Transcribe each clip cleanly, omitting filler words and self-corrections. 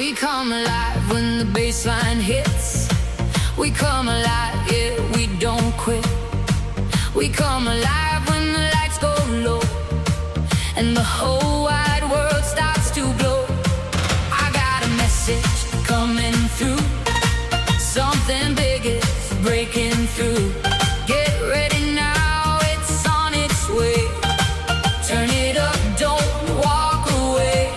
We come alive when the bass line hits. We come alive, yeah, we don't quit. We come alive when the lights go low and the whole wide world starts to glow. I got a message coming through. Something big is breaking through. Get ready now, it's on its way. Turn it up, don't walk away.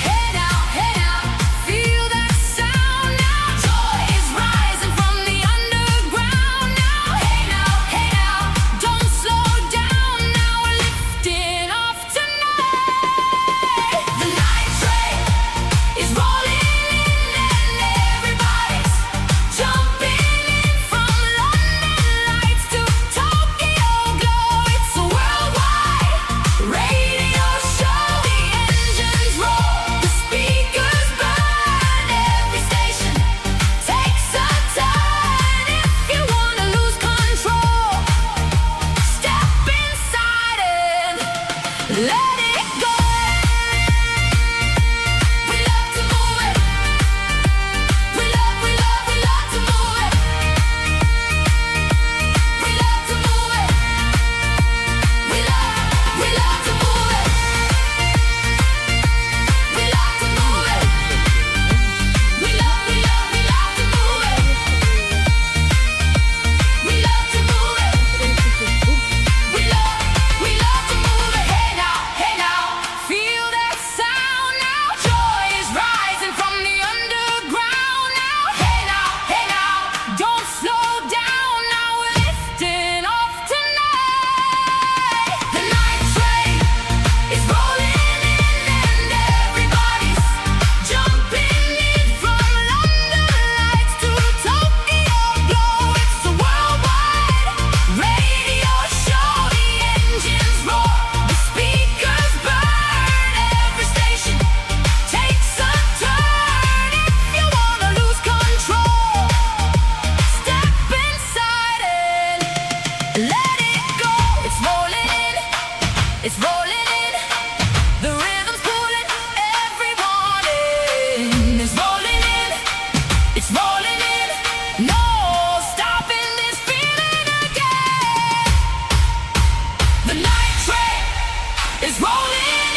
Hey now, feel that sound now. Joy is rising from the underground now. Hey now, don't slow down now. We're lifting off tonight. The night train is rolling in and everybody's jumping in from London lights to Tokyo glow. It's a worldwide radio show. The engines roar, the speakers burn, every station takes a turn. If you wanna lose control, step inside and let it go. We love to move it. We love to move it. We love to move it. We love to move it. We love to move it. We love to move it. We love to move it. We love to move it. Hey now, feel that sound now. Joy is rising from the underground now. Hey now, don't slow down now. We're lifting off tonight. The night train is rolling in and everybody's jumping in from London lights to Tokyo glow. It's a worldwide radio show. The engines roar, the speakers burn, every station takes a turn. If you wanna lose control, step inside and let it go. It's rolling in, it's rolling in. The rhythm's pulling everyone in. It's rolling in, it's rolling in. No stopping this feeling again. The night train is rolling